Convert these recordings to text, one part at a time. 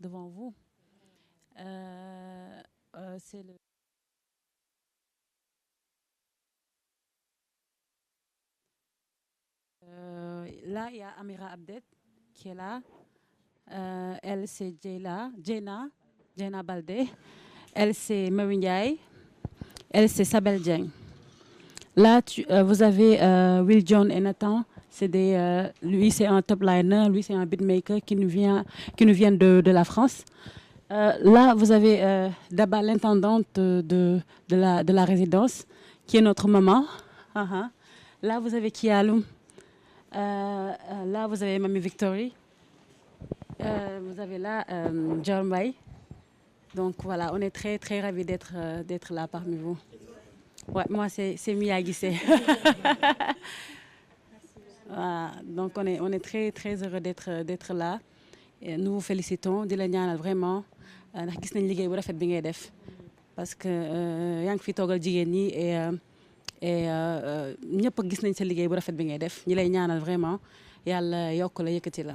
devant vous. C'est le... Là, il y a Amira Abdet qui est là. Elle, c'est Jena Baldé. Elle, c'est Mary Ndiaye. Elle, c'est Sabel Dieng. Là, vous avez Will John et Nathan. Lui, c'est un top liner. Lui, c'est un beatmaker qui nous vient de la France. Là, vous avez Daba, l'intendante de la résidence, qui est notre maman. Là, vous avez Kialoum. Là, vous avez Mamie Victory. Vous avez là Jormay. Donc voilà, on est très très ravis d'être là parmi vous. Ouais, moi c'est Mia Guissé. Voilà, donc on est très très heureux d'être là. Et nous vous félicitons di la ñaanal vraiment ndax gis nañ liggéey bu rafet bi ngay def parce que yaa ngi fi toogal jigéen ñi et ñëpp gis nañ sa liggéey bu rafet bi ngay def ñi lay ñaanal vraiment yàlla yokk la yëkkati la.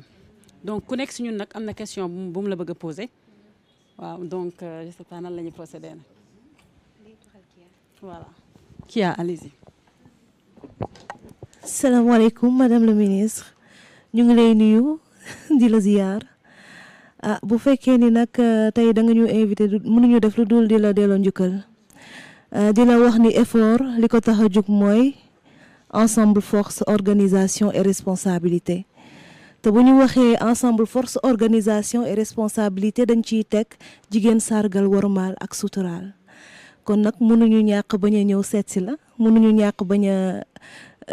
Donc ku nekk si ñun nag am na question bu mu la bëgg a poser waaw donc je sais pas nan la ñuy procéder nag voilà. Kia, allez-y. Salaamaaleykum madame la ministre ñu ngi lay nuyu di la ziyaar bu fekkee ni nag tey da nga ñu invité mënuñu def lu dul di la delloo njukkal di la wax ni effort li ko tax a jóg mooy ensemble force organisation et responsabilité te bu ñu waxee ensemble force organisation et responsabilité dañ ciy teg jigéen sargal wormaal ak suturaal kon nag mënuñu ñàkk bañ a ñëw seet si la mënuñu ñàkk bañ a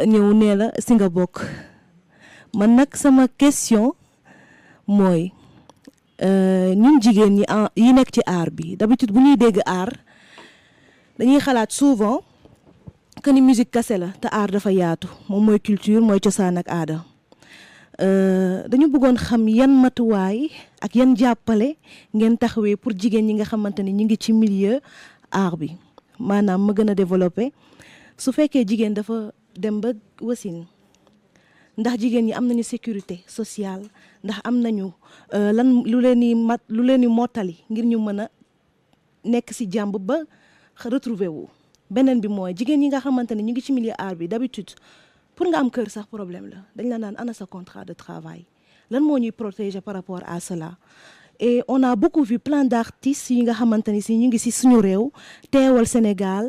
ñëw nee la si nga bokk man nag sama question mooy ñun jigéen ñi yi nekk ci art bi d'habitude bu ñuy dégg art dañuy xalaat souvent que ni musique kase la te art dafa yaatu moom mooy culture mooy cosaan ak aada dañu bëggoon xam yan matuwaay ak yan jàppale ngeen taxawee pour jigéen ñi nga xamante ni ñu ngi ci milieu art bi maanaam ma gën a développé su fekkee jigéen dafa dem ba wasin ndax jigéen ñi am nañu sécurité sociale ndax am nañu lan lu leen di mottali ngir ñu mën a nekk ci jàmb ba retrouver wu beneen bi mooy jigéen ñi nga xamante ne ñu ngi ci milieu art bi d'habitude pour nga am kër sax problème la dañ la naan ana sa contrat de travail lan moo ñuy protéger par rapport à cela et on a beaucoup vu plein d'artistes yi nga xamante ni si ñu ngi ci suñu réew teewal Sénégal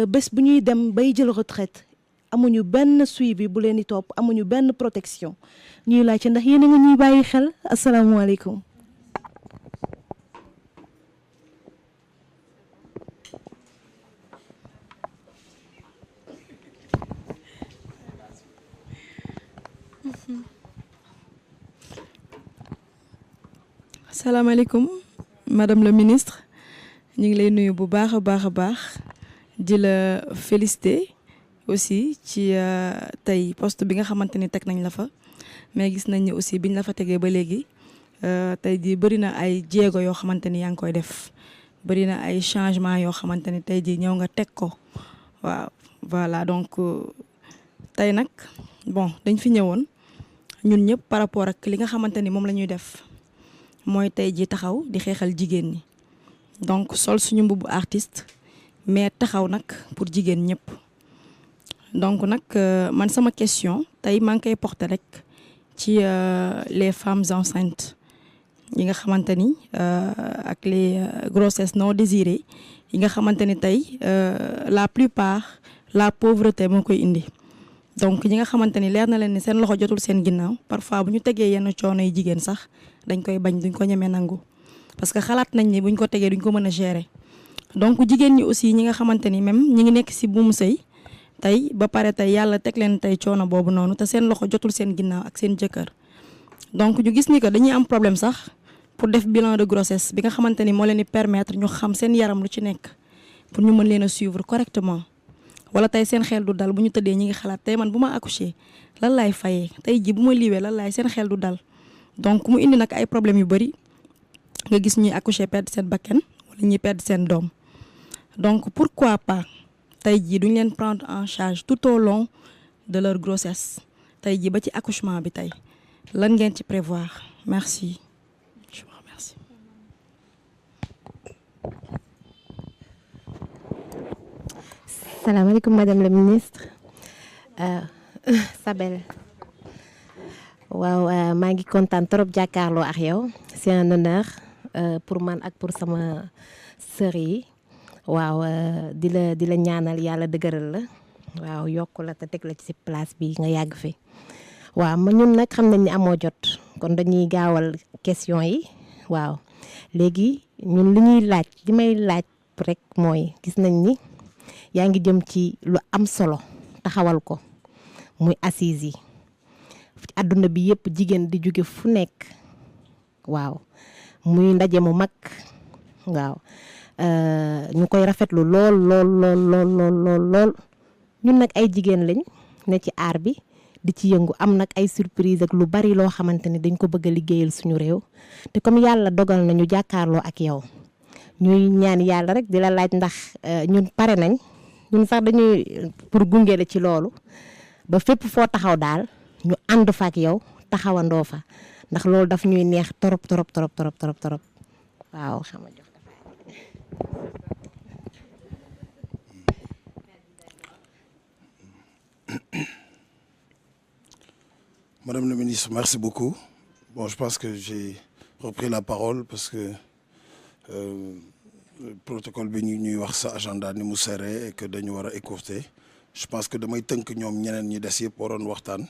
bés bu ñuy dem bay jël retraite amuñu benn suivi bu leen di topp amuñu benn protection ñuy laajte ndax yéen a ngi ñuy bàyyi xel asalaamaaleykum. salaamaaleykum madame la ministre ñu ngi lay nuyu bu baax a baax di la féliciter aussi ci tey poste bi nga xamante ni teg nañ la fa mais gis nañ ni aussi biñ la fa tegee ba léegi tey jii bëri na ay jéego yoo xamante ni yaa ngi koy def bëri na ay changement yoo xamante ni tey jii ñëw nga teg ko waaw voilà donc tey nag bon dañ fi ñëwoon ñun ñëpp par rapport ak li nga xamante ni moom la ñuy def mooy tey jii taxaw di xeexal jigéen ñi donc sol suñu mbubbu artiste mais taxaw nag pour jigéen ñëpp donc nag man sama question tey maa ngi koy porter rek ci les femmes enceintes yi nga xamante ni ak les grossesses non désirées yi nga xamante ni tey la plupart la pauvreté moo koy indi donc ñi nga xamante ni leer na leen ni seen loxo jotul seen ginnaaw parfois bu ñu tegee yenn coono yi jigéen sax dañ koy bañ duñ ko ñemee nangu parce que xalaat nañ ni buñ ko tegee duñ ko mën a gérer donc jigéen ñi aussi ñi nga xamante ni même ñi ngi nekk ci buumu sëy tey ba pare tey yàlla teg leen tey coono boobu noonu te seen loxo jotul seen ginnaaw ak seen jëkkër donc ñu gis ni que dañuy am problème sax pour def bilan de grossesse bi nga xamante ni moo leen di permettre ñu xam seen yaram lu ci nekk pour ñu mën leen a suivre correctement wala tey seen xel du dal bu ñu tëddee ñi ngi xalaat tey man bu ma accouché lan laay fayee tey ji bu ma liiwee lan laay seen xel du dal donc mu indi nag ay problèmes yu bëri nga gis ñuy accouché perdre seen bakken wala ñuy perdre seen doom donc pourquoi pas tey jii duñ leen prendre en charge tout au long de leur grossesse tey jii ba ci accouchement bi tey lan ngeen ci prévoir merci je vous remercie. salaamaaleykum madame la ministre Sabel waaw maa ngi kontaan trop jàkkaarloo ak yow c'est un honneur pour man ak pour sama sœur yi waaw di la ñaanal yàlla dëgëral la waaw yokku la te teg la ci place bi nga yàgg fi waaw ma ñun nag xam nañ ni amoo jot kon dañuy gaawal question yi waaw léegi ñun li may laaj rek mooy gis nañ ni yaa ngi jëm ci lu am solo taxawal ko muy assises yi àdduna bi yëpp jigéen di jóge fu nekk waaw muy ndaje mu mag waaw ñu koy rafetlu lool ñun nag ay jigéen lañ ne ci aar bi di ci yëngu am nag ay surprise ak lu bari loo xamante ni dañ ko bëgg a liggéeyal suñu réew te comme yàlla dogal na ñu jàkkaarloo ak yow ñuy ñaan yàlla rek di la laaj ndax ñun pare nañ ñun sax dañuy pour gunge la ci loolu ba fépp foo taxaw daal ñu ànd fa ak yow taxawandoo fa ndax loolu daf ñuy neex torop waaw xam nga jox Madame la ministre, merci beaucoup. Bon, je pense que j'ai repris la parole parce que le protocole bi ñuy wax sa agenda ni mu serré et que dañu war a écourter. Je pense que damay tënk ñoom ñeneen ñi des yëpp waroon waxtaan.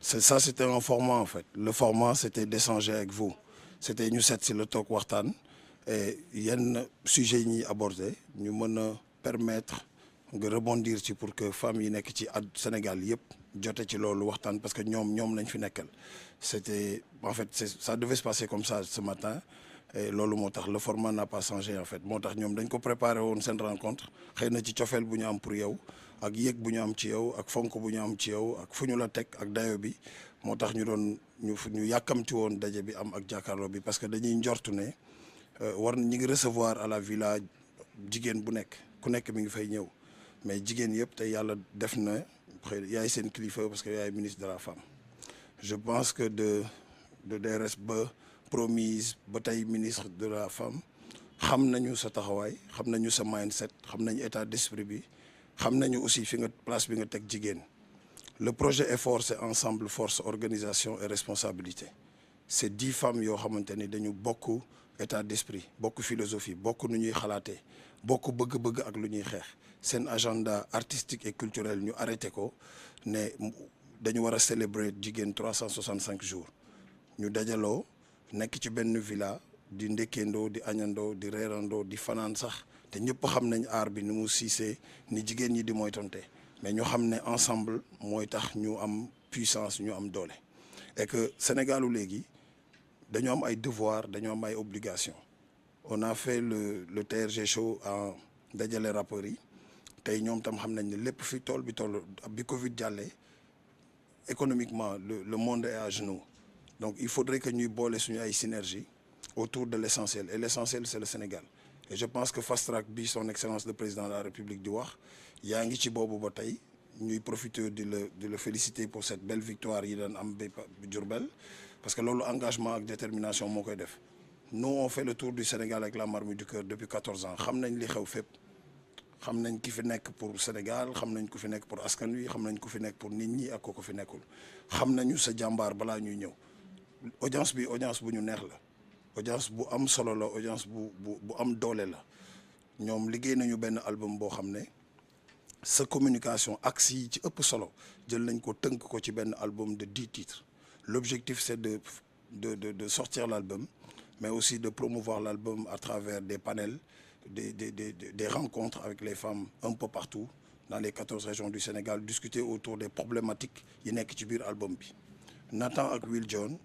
Ça c'était un format en fait. Le format c'était d'échanger avec vous. C'était ñu seet si la toog waxtaan et yenn sujet yi ñuy aborder ñu mën a permettre nga rebondir ci pour que femmes yi nekk ci Sénégal yëpp jote ci loolu waxtaan parce que ñoom lañ fi nekkal. C'était en fait ça devait se passer comme ça ce matin et loolu moo tax le format n'a pas changé en fait moo tax ñoom dañ ko préparé woon seen rencontre xëy na ci cofeel bu ñu am pour yow ak yéeg bu ñu am ci yow ak fonk bu ñu am ci yow ak fu ñu la teg ak dayo bi moo tax ñu yàkkamti woon daje bi am ak jàkkaarloo bi parce que dañuy njortu ne ñi ngi recevoir à la villa jigéen bu nekk ku nekk mi ngi fay ñëw mais jigéen yëpp te yàlla def na xëy yaay seen kilifa parce que yaay ministre de la femme je pense que de DRS ba promise ba tey ministre de la femme xam nañu sa taxawaay xam nañu sa mindset xam nañu état d'esprit bi xam nañu aussi fi nga place bi nga teg jigéen le projet EFFOR c'est ensemble force organisation et responsabilité c'est 10 femmes yoo xamante ni dañu bokk état d'esprit bokk philosophie bokk nu ñuy xalaatee bokk bëgg-bëgg ak lu ñuy xeex seen agenda artistique et culturel ñu arrêté ko ne dañu war a célébrer jigéen 365 jours ñu dajaloo nekk ci benn villa di ndekkeendoo di añandoo di reerandoo di fanaan sax te ñëpp xam nañ aar bi ni mu siisee ni jigéen ñi di moytonte mais ñu xam ne ensemble mooy tax ñu am puissance ñu am doole et que Sénégalu léegi dañu am ay devoir dañu am ay obligation on a fait le TRG show en dajale rappeurs yi tey ñoom tam xam nañ ne lépp fi tool bi Covid jàllee économiquement le monde est à genoux donc il faudrait que ñuy boole suñu ay synergie autour de l'essentiel et l'essentiel c'est le Sénégal et je pense que fast track bi son excellence le président de la République di wax yaa ngi ci boobu ba tey ñuy profiter de le féliciter pour cette belle victoire yi daan am Diourbel parce que loolu engagement ak détermination moo koy def nous on fait le tour du Sénégal avec la Marmite du Cœur depuis 14 ans xam nañ li xew fépp xam nañ ki fi nekk pour Sénégal xam nañ ku fi nekk pour askan wi xam nañ ku fi nekk pour nit ñi ak ko fi nekkul xam nañu sa jàmbaar balaa ñuy ñëw audience bi audience bu ñu neex la audience bu am solo la audience bu am doole la ñoom liggéey nañu benn album boo xam ne sa communication axe yi ci ëpp solo jël nañ ko tënk ko ci benn album de 10 titres l'objectif c'est de sortir l'album mais aussi de promouvoir l'album à travers des panels des rencontres avec les femmes un peu partout dans les 14 régions du Sénégal discuter autour des problématiques yi nekk ci biir album bi Nathan ak Will John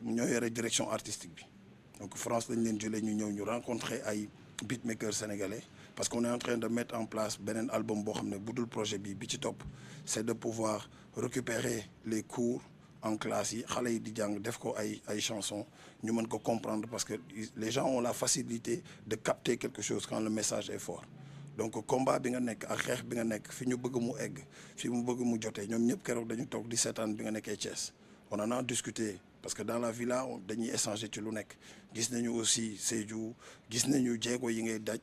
ñoo yore direction artistique bi donc France lañ leen jëlee ñu ñëw ñu rencontrer ay beatmakers sénégalais parce qu'on est en train de mettre en place beneen album boo xam ne budul projet bi ci topp c'est de pouvoir récupérer les cours en classe yi xale yi di jàng def ko ay chansons ñu mën ko comprendre parce que les gens ont la facilité de capter quelque chose quand le message est fort donc combat bi nga nekk ak xeex bi nga nekk fi ñu bëgg mu egg fi mu bëgg mu jotee ñoom ñëpp keroog dañu toog di seetaan bi nga nekkee Thiès on en a discuté parce que dans la villa dañuy échanger ci lu nekk gis nañu aussi Sédhiou gis nañu jéego yi ngay daj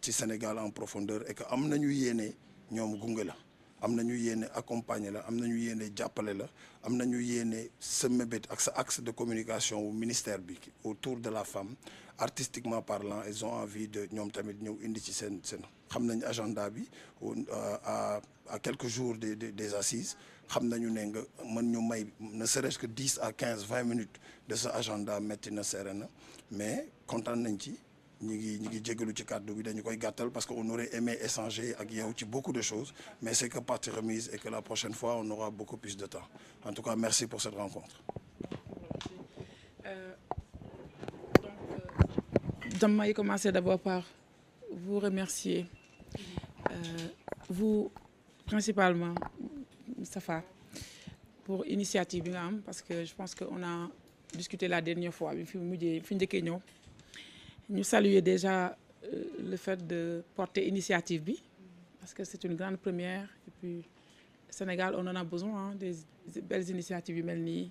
ci Sénégal en profondeur et que am nañu yéene ñoom gunge la am nañu yéene accompagner la am nañu yéene jàppale la am nañu yéene sa mébét ak sa axe de communication au ministère bi autour de la femme artistiquement parlant ils ont envie de ñoom tamit ñëw indi ci seen xam nañ agenda bi à quelques jours des assises xam nañu ne nga mën ñu may ne serait-ce que 10 à 15 20 minutes de ce agenda métti na seere na mais kontaan nañ ci ñi ngi jégalu ci kàddu bi dañu koy gàttal parce que on aurait aimé échanger ak yow ci beaucoup de choses mais c'est que partie remise et que la prochaine fois on aura beaucoup plus de temps en tout cas merci pour cette rencontre. Damay commencer d'abord par vous remercier vous principalement Moustapha pour initiative bi nga am parce que je pense que on a discuté la dernière fois bi fi njëkkee ñëw ñu saluer déjà le fait de porter initiative bi parce que c'est une grande première et puis Sénégal on en a besoin des belles initiatives yu mel nii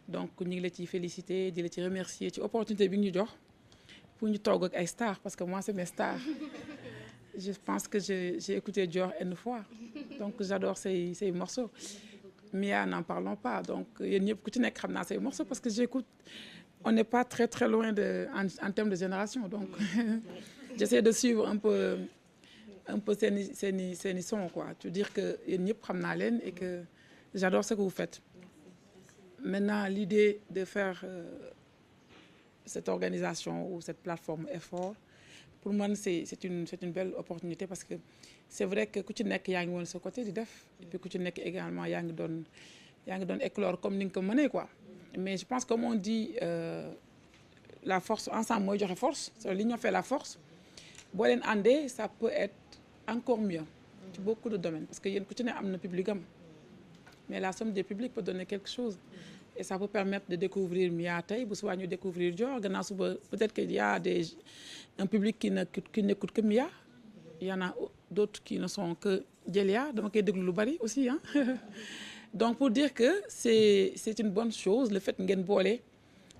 donc ñu ngi la ciy féliciter di la ci remercier ci opportunité bi ñu jox pour ñu toog ak ay stars parce que moi c'est mes stars je pense que j'ai écouté Dior une fois donc j'adore ces morceaux Mia n'en parlons pas donc yéen ñëpp ku ci nekk xam naa say morceaux parce que j'écoute on n'est pas très très loin en termes de génération donc j'essaie de suivre un peu seeni son quoi tu dire que yéen ñëpp xam naa leen et que j'adore ce que vous faites maintenant l'idée de faire cette organisation ou cette plateforme Effort pour moi c'est une belle opportunité parce que c'est vrai que ku ci nekk yaa ngi woon sa côté di def et puis ku ci nekk également yaa ngi doon éclore comme ni nga ko mënee quoi mais je pense comme on dit la force ensemble mooy joxe force l'union fait la force boo leen àndee ça peut être encore mieux ci beaucoup de domaines parce que yéen ku ci ne am na public am mais la somme des publics peut donner quelque chose et ça peut permettre de découvrir Mia tey bu subaa ñu découvrir Dior gannaaw suba peut-être qu'il y a un public qui n'écoute que Mia il y en a d'autres qui ne sont que Djelia dama koy déglu lu bari aussi hein donc pour dire que c'est une bonne chose le fait ngeen boole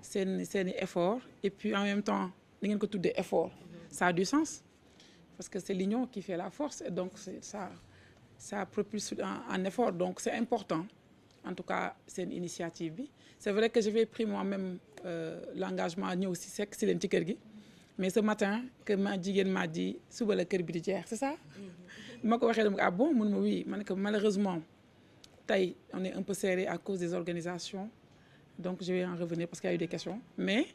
seeni effort et puis en même temps da ngeen ko tuddee effort ça a du sens parce que c'est l'union qui fait la force et donc ça propulse un effort donc c'est important en tout cas c'est une initiative bi c'est vrai que j'avais pris moi-même l'engagement ñëw si sekk si leen ci kër gi mais ce matin que ma jigéen m'a dit suba la kër bi di jeex c'est ça ma ko waxee dama ah bon mun ma oui ma ne que malheureusement tey on est un peu serré à cause des organisations donc je vais en revenir parce qu'il y a eu des questions mais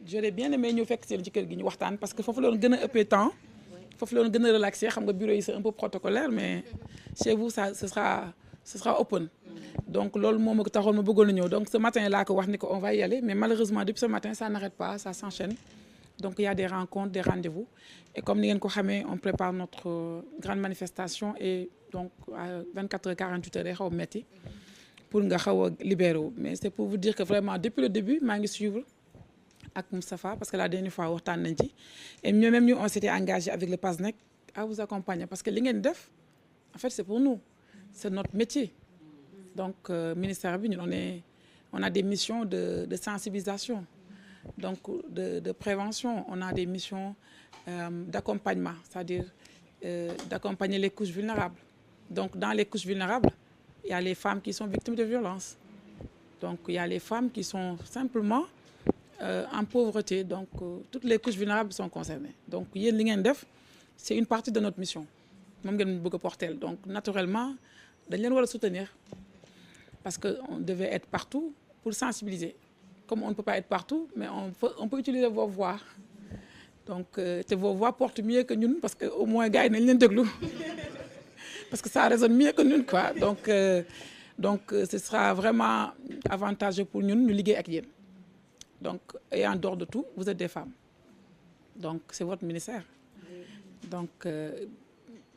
j'aurais bien aimé ñëw fekk seen ci kër gi ñu waxtaan parce que foofu la doon gën a ëppee temps foofu la doon gën a relaxé xam nga bureau yi c'est un peu protocolaire mais chez vous ça ce sera open donc loolu moom ma ko taxoon ma bëggoon a ñëw donc ce matin laa ko wax ni ko on va y aller mais malheureusement depuis ce matin ça n'arrête pas ça s'enchaîne donc il y a des rencontres des rendez-vous et comme ni ngeen ko xamee on prépare notre grande manifestation et donc à 24 heures 48 heures day xaw a metti pour nga xaw a libérer mais c'est pour vous dire que vraiment depuis le début maa ngi suivre ak Moustapha parce que la dernière fois waxtaan nañ ci et même ñu on s'était engagé avec le PASNEC à vous accompagner parce que li ngeen def en fait c'est pour nous c'est notre métier donc ministère bi ñun on a des missions de sensibilisation donc de prévention on a des missions d'accompagnement c'est-à-dire d'accompagner les couches vulnérables donc dans les couches vulnérables il y a les femmes qui sont victimes de violences donc il y a les femmes qui sont simplement en pauvreté donc toutes les couches vulnérables sont concernées donc yéen li ngeen def c'est une partie de notre mission moom ngeen bëgg a porter donc naturellement dañ leen war a soutenir parce que on devait être partout pour sensibiliser comme on ne peut pas être partout mais on peut utiliser vos voix donc te vos voix portent mieux que ñun parce que au moins gars yi nañ leen déglu parce que ça résonne mieux que ñun quoi donc ce sera vraiment avantageux pour ñun ñu liggéey ak yéen donc et en dehors de tout vous êtes des femmes donc c'est votre ministère donc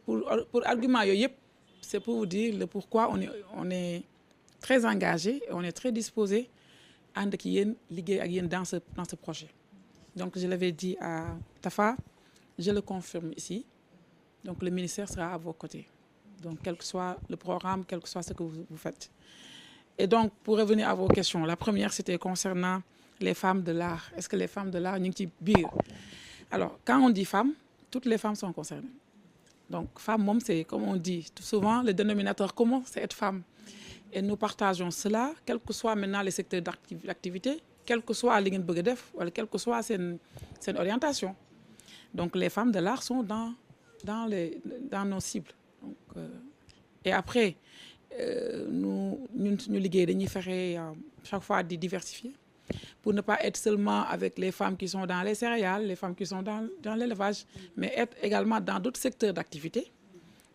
pour argument yooyu yëpp c'est pour vous dire le pourquoi on est très engagé et on est très disposé ànd ak yéen liggéey ak yéen dans ce projet donc je l'avais dit à Tafa je le confirme ici donc le ministère sera à vos côtés donc quel que soit le programme quel que soit ce que vous faites et donc pour revenir à vos questions la première c'était concernant les femmes de l'art est-ce que les femmes de l'art ñu ngi ci biir alors quand on dit femmes toutes les femmes sont concernées. Donc, femme, c'est comme on dit souvent, le dénominateur commun, c'est être femme. Et nous partageons cela, quel que soit maintenant les secteurs d'activité, quel que soit les ou quelle que soit cette orientation. Donc, les femmes de l'art sont dans nos cibles. Donc, et après, nous liguons chaque fois de diversifier pour ne pas être seulement avec les femmes qui sont dans les céréales, les femmes qui sont dans l'élevage, mais être également dans d'autres secteurs d'activité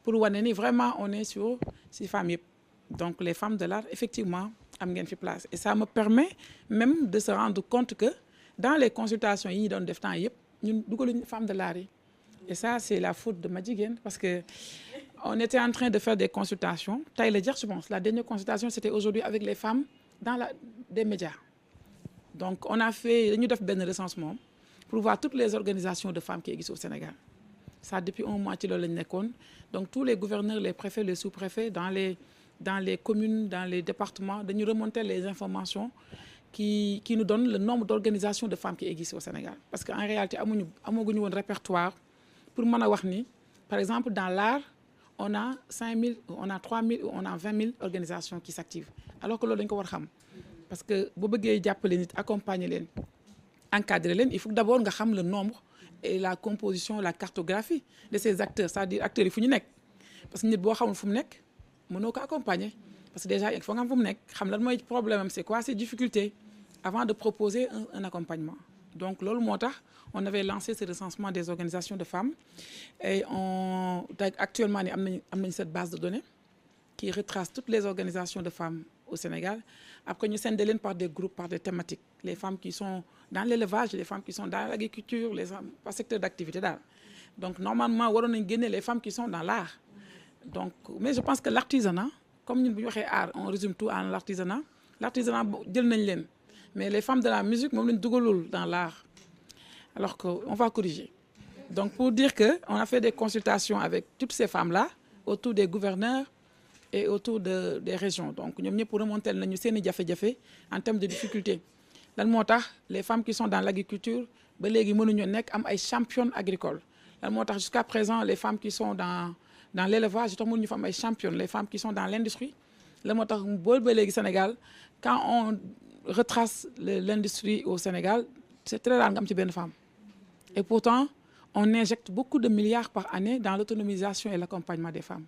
pour voir vraiment on est sur ces femmes. Donc les femmes de l'art, effectivement, ont une place. Et ça me permet même de se rendre compte que dans les consultations, nous avons des femmes de l'art. Et ça, c'est la faute de Madjigen parce qu'on était en train de faire des consultations. Je pense, la dernière consultation, c'était aujourd'hui avec les femmes dans des médias. Donc, on a fait un recensement pour voir toutes les organisations de femmes qui existent au Sénégal. Ça, depuis un mois, donc tous les gouverneurs, les préfets, les sous-préfets, dans les communes, dans les départements, de nous remonter les informations qui nous donnent le nombre d'organisations de femmes qui existent au Sénégal. Parce qu'en réalité, nous avons un répertoire pour dire, par exemple, dans l'art, on a 5 000, on a 3 000, on a 20 000 organisations qui s'activent. Alors que nous devons savoir. Parce que si vous voulez accompagner, encadrer, il faut d'abord que le nombre et la composition, la cartographie de ces acteurs. C'est-à-dire acteurs, il faut que parce que si vous savez où vous êtes, vous pouvez accompagner. Parce que déjà, il faut que vous sachiez le problème, c'est quoi ces difficultés, avant de proposer un accompagnement. Donc, on avait lancé ce recensement des organisations de femmes. Et actuellement, on a cette base de données qui retrace toutes les organisations de femmes au Sénégal. Après, nous sommes par des groupes, par des thématiques. Les femmes qui sont dans l'élevage, les femmes qui sont dans l'agriculture, les femmes par secteur d'activité d'art. Donc, normalement, on a gagné les femmes qui sont dans l'art. Donc, mais je pense que l'artisanat, comme nous disons art, on résume tout à l'artisanat. L'artisanat, mais les femmes de la musique, nous sommes dans l'art. Alors qu'on va corriger. Donc, pour dire qu'on a fait des consultations avec toutes ces femmes-là, autour des gouverneurs, et autour des régions. Donc, nous sommes pour remonter en termes de difficultés. Les femmes qui sont dans l'agriculture, sont championnes agricoles. Jusqu'à présent, les femmes qui sont dans l'élevage, sont championnes. Les femmes qui sont dans l'industrie, Sénégal, quand on retrace l'industrie au Sénégal, c'est très rare qu'il y ait une femme. Et pourtant, on injecte beaucoup de milliards par année dans l'autonomisation et l'accompagnement des femmes.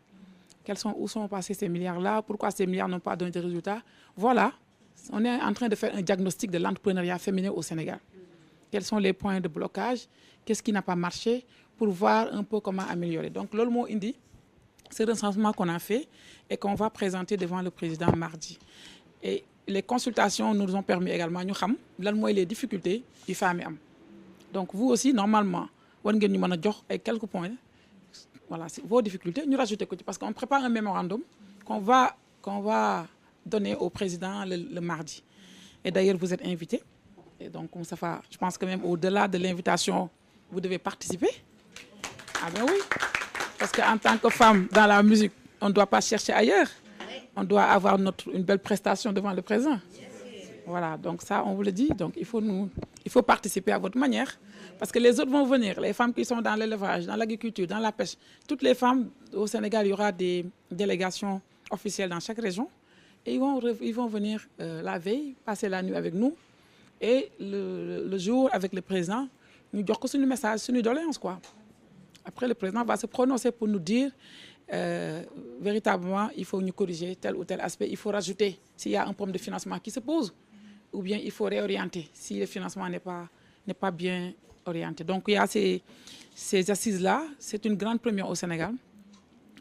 Où sont passés ces milliards-là? Pourquoi ces milliards n'ont pas donné de résultats? Voilà, on est en train de faire un diagnostic de l'entrepreneuriat féminin au Sénégal. Quels sont les points de blocage? Qu'est-ce qui n'a pas marché? Pour voir un peu comment améliorer. Donc, le mot indi, c'est le recensement qu'on a fait et qu'on va présenter devant le président mardi. Et les consultations nous ont permis également de savoir les difficultés des femmes. Donc, vous aussi, normalement, vous avez quelques points. Voilà, vos difficultés, nous rajoutons parce qu'on prépare un mémorandum qu'on va donner au président le mardi. Et d'ailleurs, vous êtes invités. Et donc, je pense que même au-delà de l'invitation, vous devez participer. Ah ben oui, parce qu'en tant que femme dans la musique, on ne doit pas chercher ailleurs. On doit avoir une belle prestation devant le président. Voilà, donc ça, on vous le dit. Donc, il faut participer à votre manière. Parce que les autres vont venir, les femmes qui sont dans l'élevage, dans l'agriculture, dans la pêche. Toutes les femmes au Sénégal, il y aura des délégations officielles dans chaque région. Et ils vont venir la veille, passer la nuit avec nous. Et le jour, avec le président, nous donnons un message, une doléance, quoi. Après, le président va se prononcer pour nous dire véritablement, il faut nous corriger tel ou tel aspect. Il faut rajouter s'il y a un problème de financement qui se pose. Ou bien il faut réorienter si le financement n'est pas bien orienté. Donc, il y a ces assises-là. C'est une grande première au Sénégal.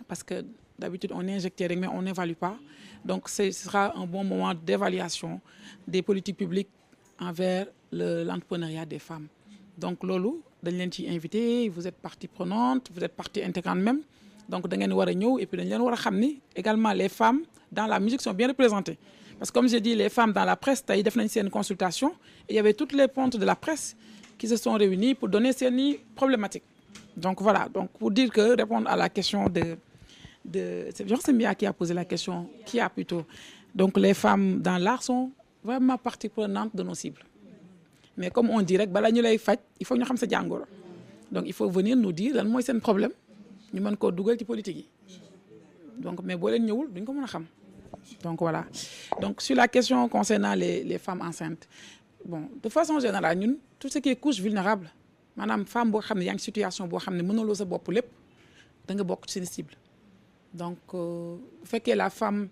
Parce que d'habitude, on est injecté, mais on n'évalue pas. Donc, ce sera un bon moment d'évaluation des politiques publiques envers l'entrepreneuriat des femmes. Donc, Lolo, vous êtes invité, vous êtes partie prenante, vous êtes partie intégrante même. Donc, vous êtes et puis également les femmes dans la musique sont bien représentées. Parce que comme j'ai dit, les femmes dans la presse, il y a fait une consultation et il y avait toutes les pontes de la presse qui se sont réunies pour donner ces problématiques. Donc voilà, donc pour dire que répondre à la question c'est Jean-Sembia qui a posé la question, qui a plutôt. Donc les femmes dans l'art sont vraiment partie prenante de nos cibles. Mais comme on dirait, il faut que nous sachions. donc il faut venir nous dire lan mooy seen problème ñu mën koo dugal ci politique yi donc mais boo leen ñëwul duñ ko mën a xam donc voilà donc sur la question concernant les femmes enceintes bon de façon générale ñun tout ce qui est couche vulnérable maanaam femme boo xam ne yaa ngi situation boo xam ne mënuloo sa bopp lépp da nga bokk ci seen cible donc bu fekkee la femme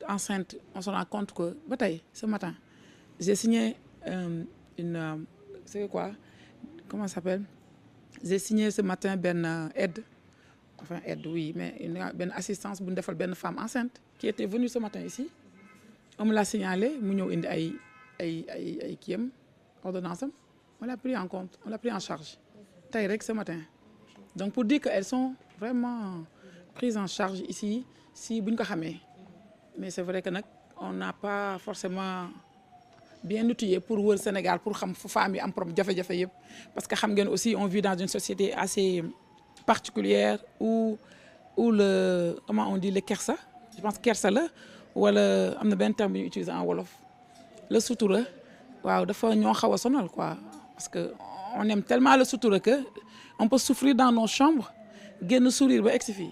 enceinte on se rend compte que ba tey ce matin j'ai signé c'est quoi comment ça s'appelle j'ai signé ce matin benn aide oui mais benn assistance bu ñu defal benn femme enceinte qui était venue ce matin ici on me l'a signalé mu ñëw indi ay kiyam ordonnance am on l'a pris en compte on l'a pris en charge tey rek ce matin donc pour dire que elles sont vraiment prises en charge ici si bu ñu ko xamee mais c'est vrai que nag on n'a pas forcément bien outillé pour wër Sénégal pour xam fu femmes yi am problème jafe-jafe yëpp parce que xam ngeen aussi on vit dans une société assez particulière où le comment on dit le kersa je pense kersa la wala am na benn terme bu ñu utiliser en wolof le sutura waaw dafa ñoo xaw a sonal quoi parce que on aime tellement le sutura que on peut souffrir dans nos chambres génn sourire ba egsi fii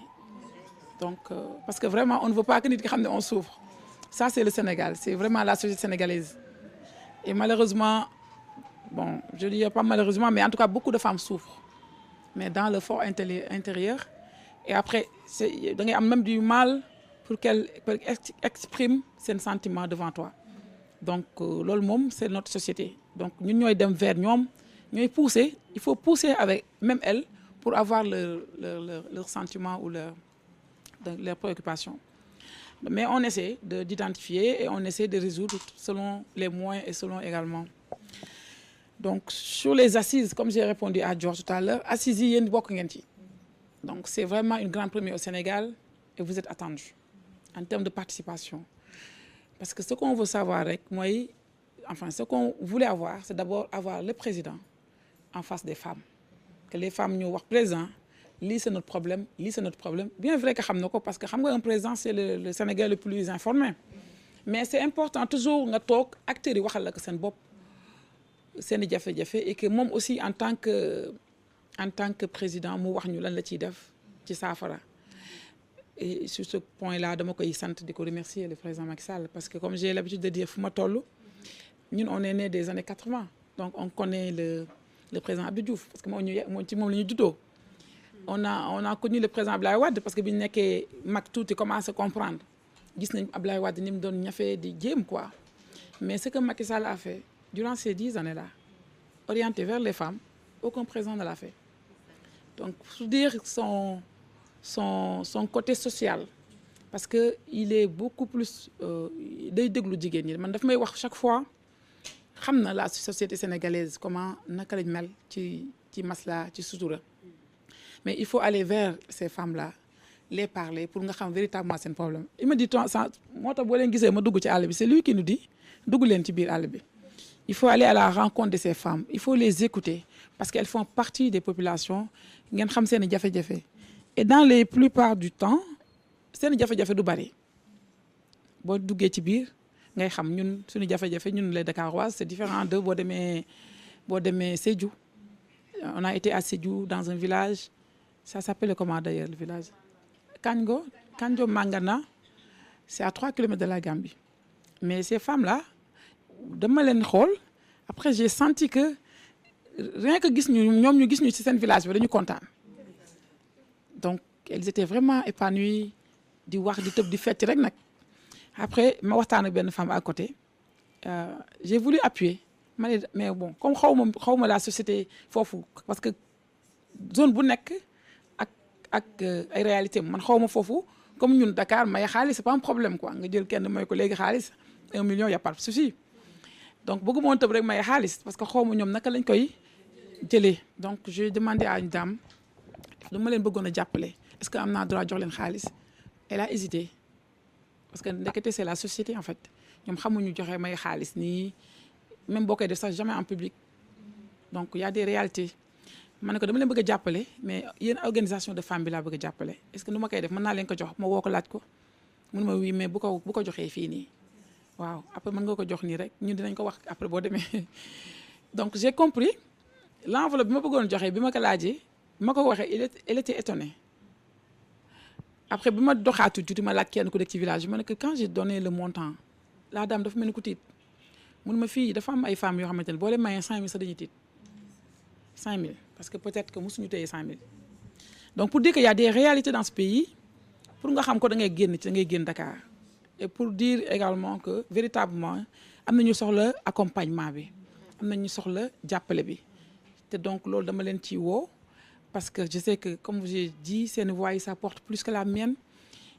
donc parce que vraiment on ne veut pas que nit ki xam ne on souffre ça c'est le Sénégal c'est vraiment la société sénégalaise et malheureusement bon je dis pas malheureusement mais en tout cas beaucoup de femmes souffrent mais dans le fort intérieur et après c'est da ngay am même du mal pour qu'elles expriment seen sentiment devant toi donc loolu moom c'est notre société donc ñun ñooy dem vers ñoom ñooy pousser il faut pousser avec même elles pour avoir leur sentiment ou leurs préoccupations mais on essaie d'identifier et on essaie de résoudre selon les moyens et selon également donc sur les assises comme j'ai répondu à Georges tout à l'heure assises yi yéen bokk ngeen ci donc c'est vraiment une grande première au Sénégal et vous êtes attendus en termes de participation parce que ce qu'on veut savoir rek mooy enfin ce qu'on voulait avoir c'est d'abord avoir le président en face des femmes que les femmes ñu wax président lii c'est notre problème lii c'est notre problème bien vrai que xam na ko parce que xam nga un président c'est le Sénégal le plus informé mais c'est important toujours nga toog acteurs yi waxal la ko seen bopp seen i jafe-jafe et que moom aussi en tant que président mu wax ñu lan la ciy def ci saafara et sur ce point-là dama koy sant di ko remercier le président Macky Sall parce que comme j'ai l'habitude de dire fu ma toll ñun on est né des années 80 donc on connaît le président Abdou Diouf parce que moom ci moom la ñu juddoo on a connu le président Abdoulaye Wade parce que bi ñu nekkee mag tuuti commencé comprendre gis nañ Abdoulaye Wade ni mu doon ñafee di jéem quoi mais ce que Macky Sall a fait durant ces 10 années-là orienté vers les femmes aucun président ne l'a fait donc pour dire son côté social parce que il est beaucoup plus day déglu jigéen ñi man daf may wax chaque fois xam na la société sénégalaise comment naka lañ mel ci masla ci sutura mais il faut aller vers ces femmes-là les parler pour nga xam véritablement seen problème il me dit ça moo tax boo leen gisee ma dugg ci àll bi c'est lui qui nous dit dugg leen ci biir àll bi il faut aller à la rencontre de ces femmes il faut les écouter parce qu'elles font partie des populations ngeen xam seen i jafe-jafe et dans les plupart du temps seen i jafe-jafe du bari boo duggee ci biir ngay xam ñun suñu jafe-jafe ñun les Dakaroises c'est différent de boo demee Sédhiou on a été à Sédhiou dans un village ça s'appelle comment d'ailleurs le village Kanjo Mangana c'est à 3 kilomètres de la Gambie mais ces femmes-là dama leen xool après j'ai senti que rien que gis ñoom ñu gis ñu ci seen village bi dañu kontaan donc elles étaient vraiment épanouies di wax di tëb di fecc rek nag après ma waxtaan ak benn femme à côté j'ai voulu appuyer mais bon comme xaw ma la société foofu parce que zone bu nekk ak ay réalité man xaw ma foofu comme ñun Dakar may xaalis c'est pas un problème quoi nga jël kenn may ko léegi xaalis 1 million y a pas de souci donc bëgguma woon tëb rek may xaalis parce que xaw ma ñoom naka lañ koy jëlee donc j'ai demandé à une dame lu ma leen bëggoon a jàppale est-ce que am naa droit jox leen xaalis elle a hésité parce que ndekete c'est la société en fait ñoom xamuñu joxe may xaalis nii même boo koy def sax jamais en public donc il y a des réalités ma ne ko dama leen bëgg a jàppale mais yéen organisation de femmes bi laa bëgg a jàppale est-ce que nu ma koy def mën naa leen ko jox ma woo ko laaj ko mun ma oui mais bu ko joxee fii nii waaw après mën nga ko jox nii rek ñun dinañ ko wax après boo demee donc j'ai compris l'enveloppe bi ma bëggoon joxe bi ma ko laajee bi ma ko waxee elle était étonnée après bi ma doxaatu tuuti ma laaj kenn ku nekk ci village bi ma ne que quand j'ai donné le montant la dame dafa mel ni ku tiit mun ma fii dafa am ay femmes yoo xamante ne boo leen mayee 5000 sax dañuy tiit 5000 parce que peut-être que mosuñu téye 5000 donc pour dire qu'il y a des réalités dans ce pays pour nga xam ko da ngay génn Dakar et pour dire également que véritablement am nañu soxla accompagnement bi am nañu soxla jàppale bi te donc loolu dama leen ci woo parce que je sais que comme j'ai dit seen voix yi ça porte plus que la mienne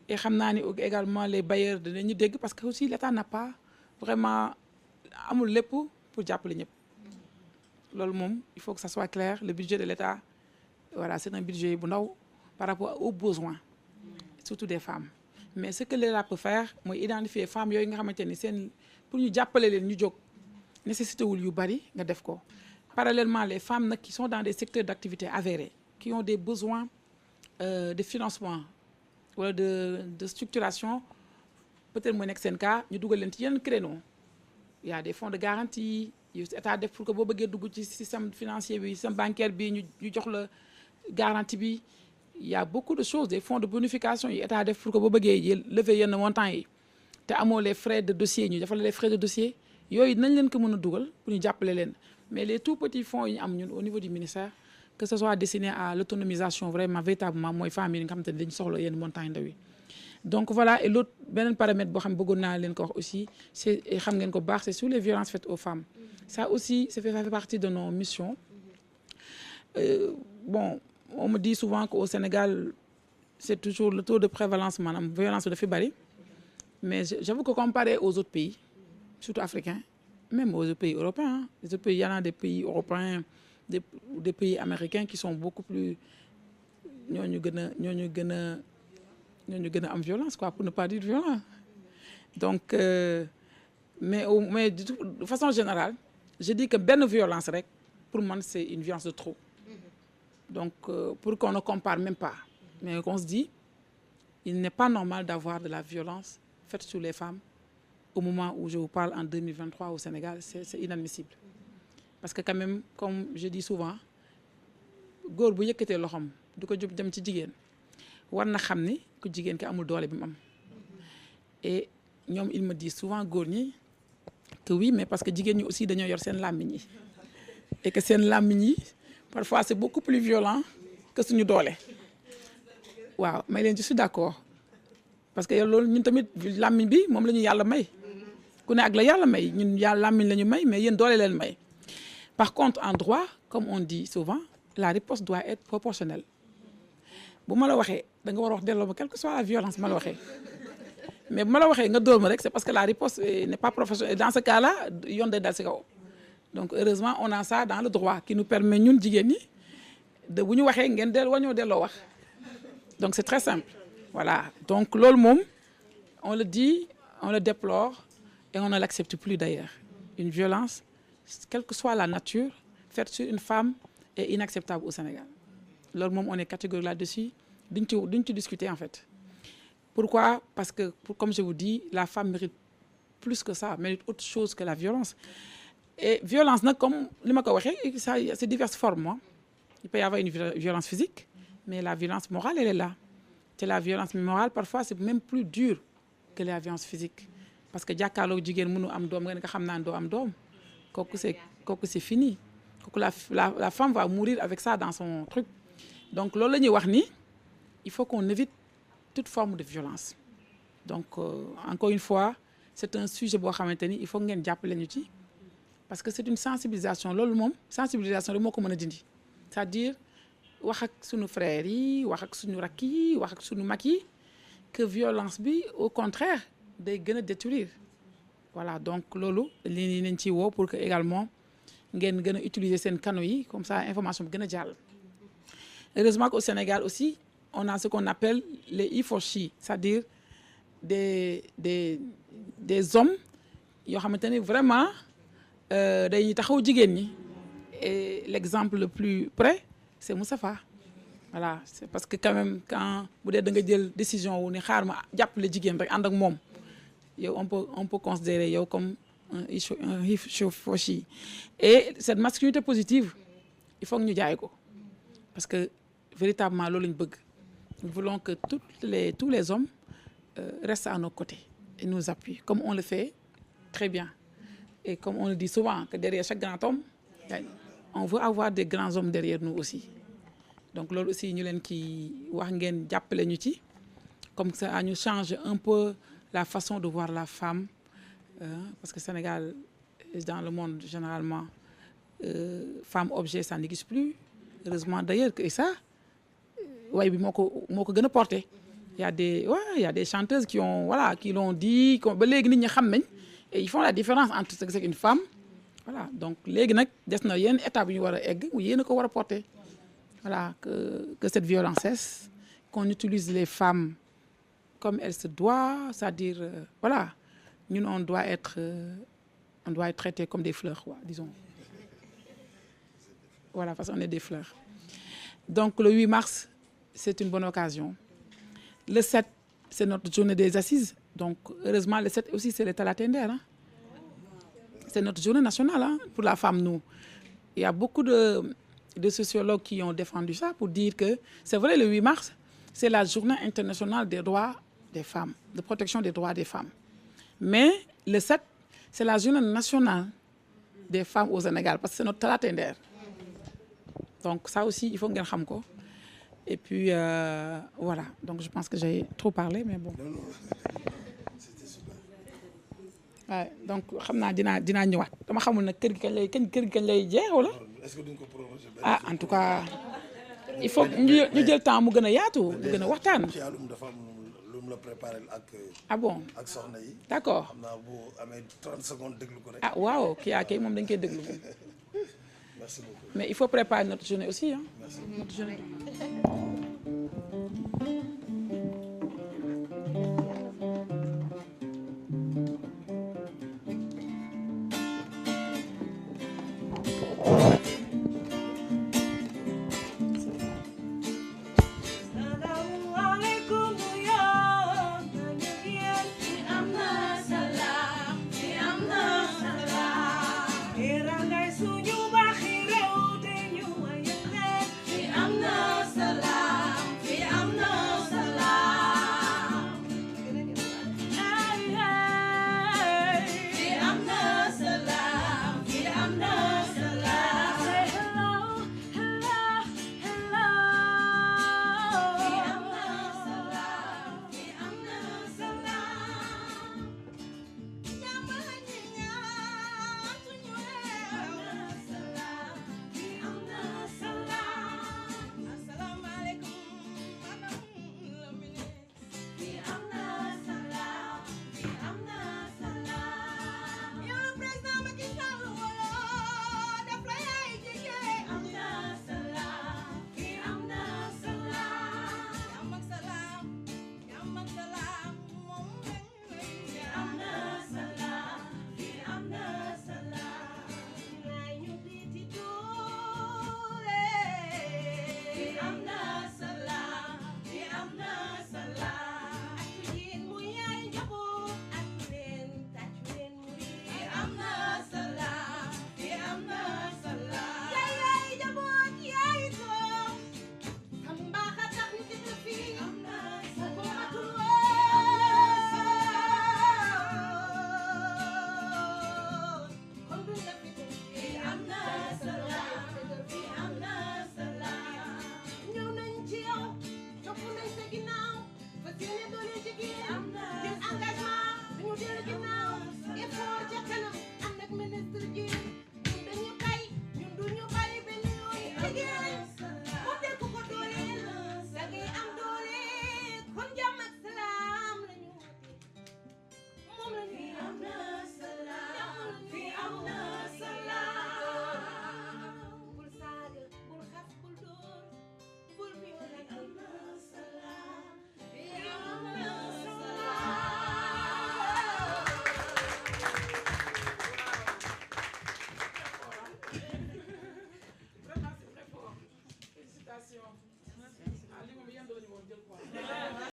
et xam naa ni également les bailleurs dinañu dégg parce que aussi l'État n'a pas vraiment amul lépp pour jàppale ñëpp loolu moom il faut que ça soit clair le budget de l'État voilà c'est un budget bu ndaw par rapport aux besoins surtout des femmes mais ce que l'État peut faire mooy identifier femmes yooyu nga xamante ni seen pour ñu jàppale leen ñu jóg nécessité wul yu bari nga def ko parallèlement les femmes nag qui sont dans des secteurs d'activité avérés qui ont des besoins de financement wala de structuration peut-être mooy nekk seen cas ñu dugal leen ci yenn créneau il y a des fonds de garantie yu état def pour que boo bëggee dugg ci système financier bi système bancaire bi ñu jox la garantie bi il y a beaucoup de choses des fonds de bonification yu état def pour que boo bëggee lever yenn montants yi te amoo les frais de dossier ñu defal les frais de dossier yooyu nañ leen ko mën a dugal pour ñu jàppale leen mais les tout petits fonds yi ñu am ñun au niveau du ministère que ce soit destiné à l'autonomisation vraiment véritablement mooy famille yi nga xamante ne dañu soxla yenn montants yi ndaw yi donc voilà et l'autre beneen paramètre boo xam bëggoon naa leen ko wax aussi c'est xam ngeen ko baax c'est sur les violences faites aux femmes ça aussi ça fait partie de nos missions bon on me dit souvent qu'au Sénégal c'est toujours le taux de prévalence maanaam violence bi dafa bari mais j'avoue que comparé aux autres pays surtout africains même aux autres pays européens les autres pays il y en a des pays européens des pays américains qui sont beaucoup plus ñooñu gën a am violence quoi pour ne pas dire violent donc mais de façon générale je dis que benn violence rek pour man c'est une violence de trop donc pour qu'on ne compare même pas mais qu'on se dit il n'est pas normal d'avoir de la violence faite sur les femmes au moment où je vous parle en 2023 au Sénégal c'est inadmissible parce que quand même comme je dis souvent góor bu yëkkatee loxoom du ko jub dem ci jigéen war na xam ni ku jigéen ki amul doole bi mu am et ñoom il me dit souvent góor ñi que oui mais parce que jigéen ñi aussi dañoo yor seen làmmiñ yi et que seen làmmiñ yi parfois c'est beaucoup plus violent que suñu doole waaw may leen je suis d'accord parce que loolu ñun tamit làmmiñ bi moom la ñu yàlla may ku ne ak la yàlla may ñun yàlla làmmiñ la ñu may mais yéen doole leen may par contre en droit comme on dit souvent la riposte doit être proportionnelle bu ma la waxee da nga war a wax delloo ma quelle que soit la violence ma la waxee mais bu ma la waxee nga dóor ma rek c'est parce que la riposte n'est pas professionnelle dans ce cas-là yoon day dal ci kaw donc heureusement on a ça dans le droit qui nous permet ñun jigéen ñi de bu ñu waxee ngeen wañoo delloo wax donc c'est très simple voilà donc loolu moom on le dit on le déplore et on ne l'accepte plus d'ailleurs une violence quelle que soit la nature faite sur une femme est inacceptable au Sénégal loolu moom on est catégorique là-dessus duñ ci discuter en fait pourquoi parce que comme je vous dis la femme mérite plus que ça mérite autre chose que la violence et violence nag comme li ma ko waxee ça c'est diverses formes il peut y avoir une violence physique mais la violence morale elle est là te la violence morale parfois c'est même plus dur que la violence physique parce que jàkkaarloo jigéen mënu am doom nga ne nga xam naa doo am doom kooku c'est fini kooku la femme va mourir avec ça dans son truc donc loolu la ñuy wax ni il faut qu'on évite toute forme de violence donc encore une fois c'est un sujet boo xamante ni il faut ngeen jàppale ñu ci parce que c'est une sensibilisation loolu moom sensibilisation rek moo ko mën a dindi c'est-à-dire wax ak sunu frères yi wax ak sunu rakk yi wax ak sunu mag yi que violence bi au contraire day gën a détruire voilà donc loolu li nañ ci woo pour que également ngeen gën a utiliser seen canaux yi comme ça information bi gën a jàll heureusement qu'au Sénégal aussi on a ce qu'on appelle les E4She c'est-à-dire des hommes yoo xamante ne vraiment dañuy taxaw jigéen ñi et l'exemple le plus près c'est Moustapha voilà c'est parce que quand même quand bu dee da nga jël décision wu ni xaar ma jàppale jigéen rek ànd ak moom yow on peut considérer yow comme un E4She et cette masculinité positive il faut que ñu jaay ko parce que véritablement loolu lañ bëgg nous voulons que tous les hommes restent à nos côtés et nous appuient comme on le fait très bien et comme on le dit souvent que derrière chaque grand homme on veut avoir des grands hommes derrière nous aussi donc loolu aussi ñu leen ki wax ngeen jàppale ñu ci comme ça ñu change un peu la façon de voir la femme parce que Sénégal dans le monde généralement femme objet ça n'existe plus heureusement d'ailleurs que ça way bi moo ko gën a porté il y a des chanteuses qui l'ont dit ba léegi nit ñi xam nañ et ils font la différence entre ce que c'est une femme voilà donc léegi nag des na yenn étape yu ñu war a egg yéen a ko war a porter voilà que cette violence cesse qu'on utilise les femmes comme elles se doivent c'est-à-dire voilà ñun on doit être traité comme des fleurs quoi disons voilà parce qu'on est des fleurs donc le 8 mars c'est une bonne occasion le 7 c'est notre journée des assises donc heureusement le 7 aussi c'est le Talatender hein. C'est notre journée nationale hein, pour la femme nous il y a beaucoup de sociologues qui ont défendu ça pour dire que c'est vrai le 8 mars c'est la journée internationale des droits des femmes de protection des droits des femmes mais le 7 c'est la journée nationale des femmes au Sénégal parce que c'est notre Talatender donc ça aussi il faut ngeen xam ko et puis voilà donc je pense que j'ai trop parlé mais bon waaw donc xam naa dinaa ñëwaat dama xamul nag kër gi kañ lay jeex wala ah en tout cas il faut ñu jël temps mu gën a yaatu mu gën a waxtaan la préparer ak ah bon ak soxna yi d'accord xam naa bu amee 30 secondes déglu ko rek ah waaw kii moom dañ koy déglu moom merci beaucoup mais il faut préparer notre journée aussi hein merci notre journée